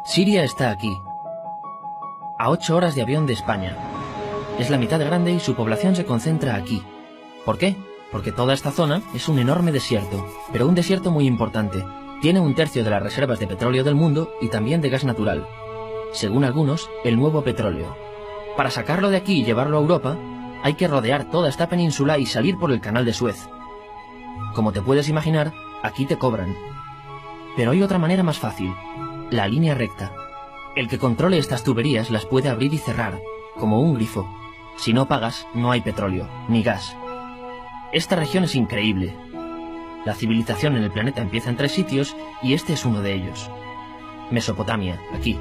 Siria está aquí, a 8 horas de avión de España. Es la mitad de grande y su población se concentra aquí. ¿Por qué? Porque toda esta zona es un enorme desierto, pero un desierto muy importante. Tiene 1/3 de las reservas de petróleo del mundo y también de gas natural. Según algunos, el nuevo petróleo. Para sacarlo de aquí y llevarlo a Europa, hay que rodear toda esta península y salir por el canal de Suez. Como te puedes imaginar, aquí te cobran. Pero hay otra manera más fácil, la línea recta. El que controle estas tuberías las puede abrir y cerrar, como un grifo. Si no pagas, no hay petróleo, ni gas. Esta región es increíble. La civilización en el planeta empieza en 3 sitios y este es uno de ellos. Mesopotamia, aquí.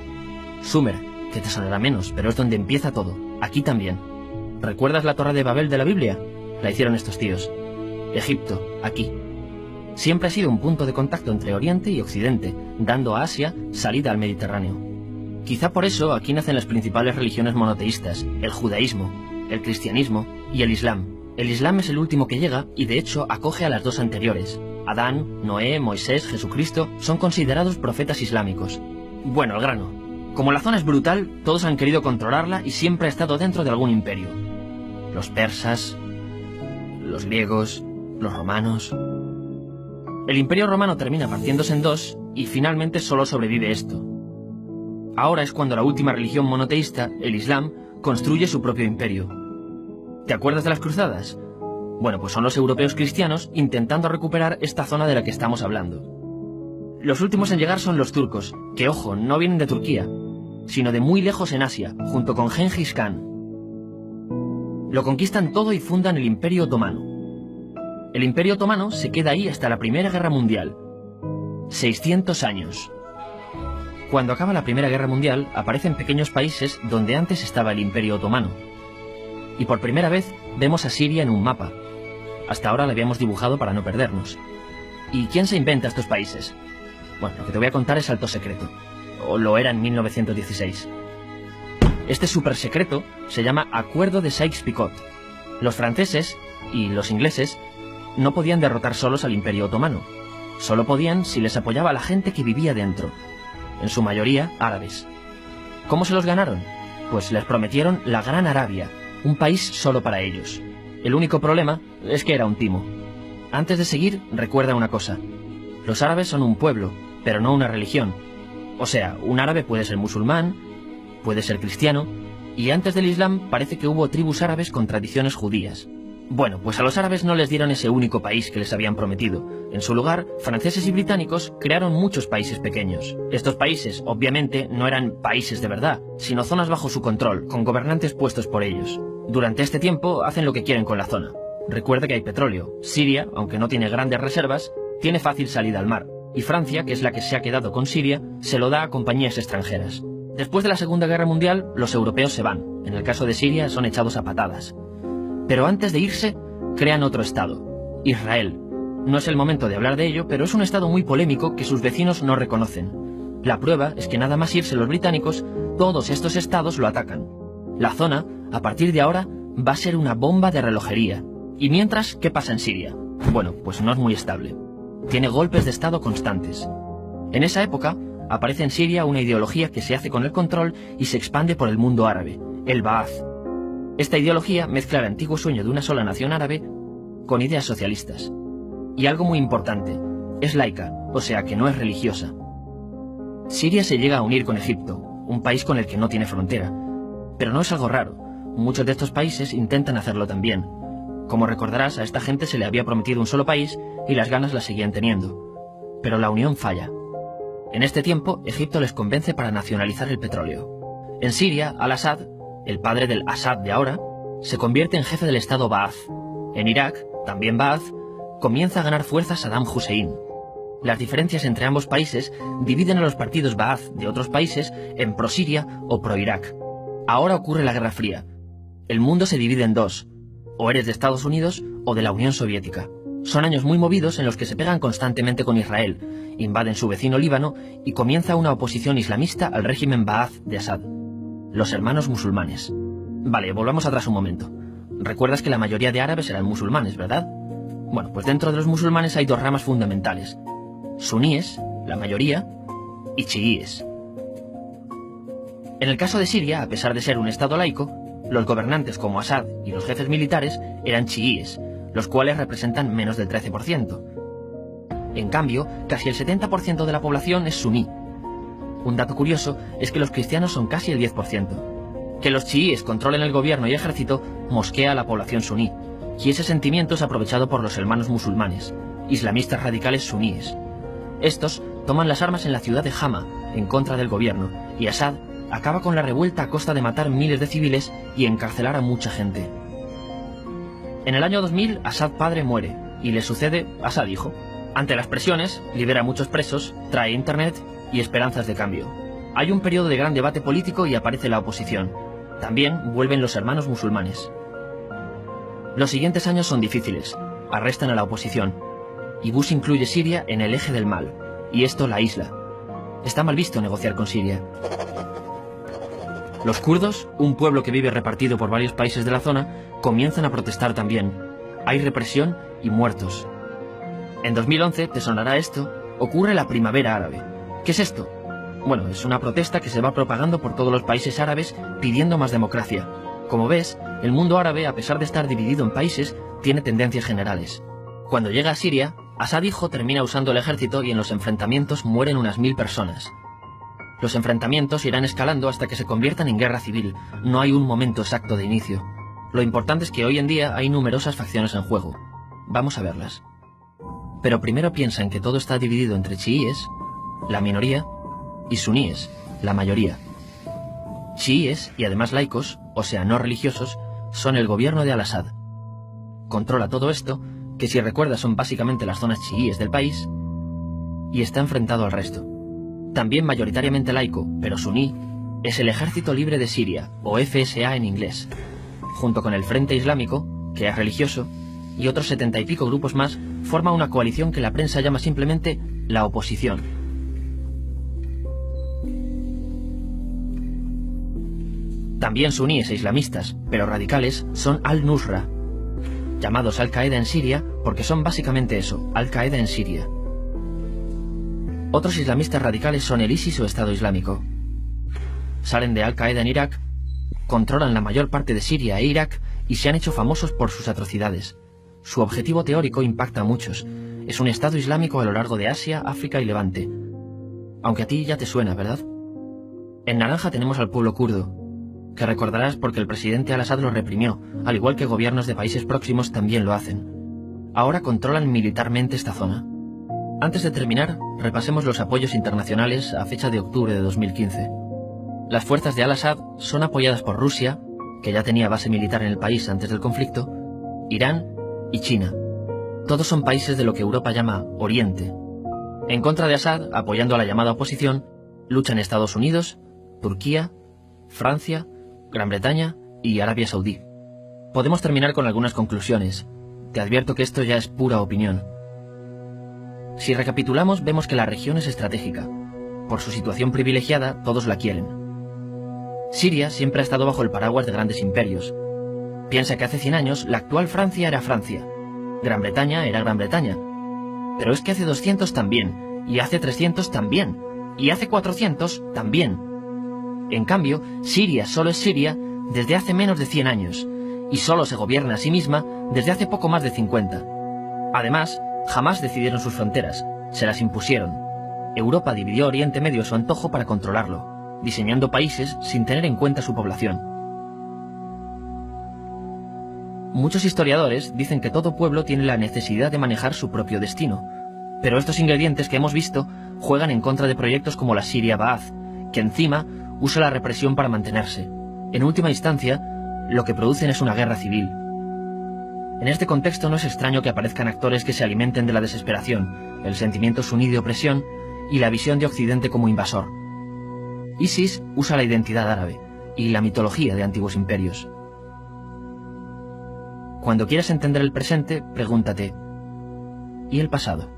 Sumer, que te sonará menos, pero es donde empieza todo, aquí también. ¿Recuerdas la Torre de Babel de la Biblia? La hicieron estos tíos. Egipto, aquí. Siempre ha sido un punto de contacto entre Oriente y Occidente, dando a Asia salida al Mediterráneo. Quizá por eso aquí nacen las principales religiones monoteístas, el judaísmo, el cristianismo y el islam. El islam es el último que llega y de hecho acoge a las 2 anteriores. Adán, Noé, Moisés, Jesucristo son considerados profetas islámicos. Bueno, al grano. Como la zona es brutal, todos han querido controlarla y siempre ha estado dentro de algún imperio. Los persas, los griegos, los romanos. El imperio romano termina partiéndose en 2 y finalmente solo sobrevive esto. Ahora es cuando la última religión monoteísta, el islam, construye su propio imperio. ¿Te acuerdas de las cruzadas? Bueno, pues son los europeos cristianos intentando recuperar esta zona de la que estamos hablando. Los últimos en llegar son los turcos, que ojo, no vienen de Turquía, sino de muy lejos en Asia, junto con Gengis Khan. Lo conquistan todo y fundan el Imperio Otomano. El Imperio Otomano se queda ahí hasta la Primera Guerra Mundial. 600 años. Cuando acaba la Primera Guerra Mundial, aparecen pequeños países donde antes estaba el Imperio Otomano. Y por primera vez vemos a Siria en un mapa. Hasta ahora la habíamos dibujado para no perdernos. ¿Y quién se inventa estos países? Bueno, lo que te voy a contar es alto secreto. O lo era en 1916. Este súper secreto se llama Acuerdo de Sykes-Picot. Los franceses y los ingleses no podían derrotar solos al Imperio Otomano. Solo podían si les apoyaba la gente que vivía dentro. En su mayoría árabes. ¿Cómo se los ganaron? Pues les prometieron la Gran Arabia, un país solo para ellos. El único problema es que era un timo. Antes de seguir, recuerda una cosa. Los árabes son un pueblo, pero no una religión. O sea, un árabe puede ser musulmán, puede ser cristiano, y antes del Islam parece que hubo tribus árabes con tradiciones judías. Bueno, pues a los árabes no les dieron ese único país que les habían prometido. En su lugar, franceses y británicos crearon muchos países pequeños. Estos países, obviamente, no eran países de verdad, sino zonas bajo su control, con gobernantes puestos por ellos. Durante este tiempo hacen lo que quieren con la zona. Recuerda que hay petróleo. Siria, aunque no tiene grandes reservas, tiene fácil salida al mar. Y Francia, que es la que se ha quedado con Siria, se lo da a compañías extranjeras. Después de la Segunda Guerra Mundial, los europeos se van. En el caso de Siria, son echados a patadas. Pero antes de irse, crean otro estado, Israel. No es el momento de hablar de ello, pero es un estado muy polémico que sus vecinos no reconocen. La prueba es que nada más irse los británicos, todos estos estados lo atacan. La zona, a partir de ahora, va a ser una bomba de relojería. Y mientras, ¿qué pasa en Siria? Bueno, pues no es muy estable. Tiene golpes de estado constantes. En esa época, aparece en Siria una ideología que se hace con el control y se expande por el mundo árabe, el Ba'ath. Esta ideología mezcla el antiguo sueño de una sola nación árabe con ideas socialistas. Y algo muy importante, es laica, o sea que no es religiosa. Siria se llega a unir con Egipto, un país con el que no tiene frontera. Pero no es algo raro, muchos de estos países intentan hacerlo también. Como recordarás, a esta gente se le había prometido un solo país y las ganas las seguían teniendo. Pero la unión falla. En este tiempo, Egipto les convence para nacionalizar el petróleo. En Siria, Al-Assad, el padre del Assad de ahora, se convierte en jefe del estado Ba'ath. En Irak, también Ba'ath, comienza a ganar fuerza Saddam Hussein. Las diferencias entre ambos países dividen a los partidos Ba'ath de otros países en pro-Siria o pro-Irak. Ahora ocurre la Guerra Fría. El mundo se divide en 2. O eres de Estados Unidos o de la Unión Soviética. Son años muy movidos en los que se pegan constantemente con Israel, invaden su vecino Líbano y comienza una oposición islamista al régimen Ba'ath de Assad. Los hermanos musulmanes. Vale, volvamos atrás un momento. Recuerdas que la mayoría de árabes eran musulmanes, ¿verdad? Bueno, pues dentro de los musulmanes hay 2 ramas fundamentales. Suníes, la mayoría, y chiíes. En el caso de Siria, a pesar de ser un estado laico, los gobernantes como Assad y los jefes militares eran chiíes, los cuales representan menos del 13%. En cambio, casi el 70% de la población es suní. Un dato curioso es que los cristianos son casi el 10%. Que los chiíes controlen el gobierno y ejército mosquea a la población suní, y ese sentimiento es aprovechado por los hermanos musulmanes, islamistas radicales suníes. Estos toman las armas en la ciudad de Hama, en contra del gobierno, y Assad acaba con la revuelta a costa de matar miles de civiles y encarcelar a mucha gente. En el año 2000, Assad padre muere, y le sucede Assad hijo. Ante las presiones, libera a muchos presos, trae internet y esperanzas de cambio. Hay un periodo de gran debate político y aparece la oposición. También vuelven los hermanos musulmanes. Los siguientes años son difíciles. Arrestan a la oposición. Y Bush incluye Siria en el eje del mal, y esto la aísla. Está mal visto negociar con Siria. Los kurdos, un pueblo que vive repartido por varios países de la zona, comienzan a protestar también. Hay represión y muertos. En 2011, te sonará esto, ocurre la Primavera Árabe. ¿Qué es esto? Bueno, es una protesta que se va propagando por todos los países árabes pidiendo más democracia. Como ves, el mundo árabe, a pesar de estar dividido en países, tiene tendencias generales. Cuando llega a Siria, Assad hijo termina usando el ejército y en los enfrentamientos mueren unas 1000 personas. Los enfrentamientos irán escalando hasta que se conviertan en guerra civil. No hay un momento exacto de inicio. Lo importante es que hoy en día hay numerosas facciones en juego. Vamos a verlas. Pero primero piensa en que todo está dividido entre chiíes, la minoría, y suníes, la mayoría. Chiíes, y además laicos, o sea, no religiosos, son el gobierno de Al-Assad. Controla todo esto, que si recuerdas son básicamente las zonas chiíes del país, y está enfrentado al resto. También mayoritariamente laico, pero suní, es el Ejército Libre de Siria, o FSA en inglés, junto con el Frente Islámico, que es religioso, y otros 70 y pico grupos más, forma una coalición que la prensa llama simplemente la oposición. También suníes e islamistas, pero radicales, son Al-Nusra, llamados Al-Qaeda en Siria porque son básicamente eso, Al-Qaeda en Siria. Otros islamistas radicales son el ISIS o Estado Islámico. Salen de Al-Qaeda en Irak, controlan la mayor parte de Siria e Irak y se han hecho famosos por sus atrocidades. Su objetivo teórico impacta a muchos. Es un Estado Islámico a lo largo de Asia, África y Levante. Aunque a ti ya te suena, ¿verdad? En naranja tenemos al pueblo kurdo, que recordarás porque el presidente Al-Assad lo reprimió, al igual que gobiernos de países próximos también lo hacen. Ahora controlan militarmente esta zona. Antes de terminar, repasemos los apoyos internacionales a fecha de octubre de 2015. Las fuerzas de Al-Assad son apoyadas por Rusia, que ya tenía base militar en el país antes del conflicto, Irán y China. Todos son países de lo que Europa llama Oriente. En contra de Assad, apoyando a la llamada oposición, luchan Estados Unidos, Turquía, Francia, Gran Bretaña y Arabia Saudí. Podemos terminar con algunas conclusiones. Te advierto que esto ya es pura opinión. Si recapitulamos, vemos que la región es estratégica. Por su situación privilegiada, todos la quieren. Siria siempre ha estado bajo el paraguas de grandes imperios. Piensa que hace 100 años la actual Francia era Francia. Gran Bretaña era Gran Bretaña. Pero es que hace 200 también, y hace 300 también, y hace 400 también. En cambio, Siria solo es Siria desde hace menos de 100 años, y solo se gobierna a sí misma desde hace poco más de 50. Además, jamás decidieron sus fronteras, se las impusieron. Europa dividió Oriente Medio a su antojo para controlarlo, diseñando países sin tener en cuenta su población. Muchos historiadores dicen que todo pueblo tiene la necesidad de manejar su propio destino, pero estos ingredientes que hemos visto juegan en contra de proyectos como la Siria Ba'ath, que encima usa la represión para mantenerse. En última instancia, lo que producen es una guerra civil. En este contexto no es extraño que aparezcan actores que se alimenten de la desesperación, el sentimiento suní de opresión y la visión de Occidente como invasor. ISIS usa la identidad árabe y la mitología de antiguos imperios. Cuando quieras entender el presente, pregúntate, ¿y el pasado?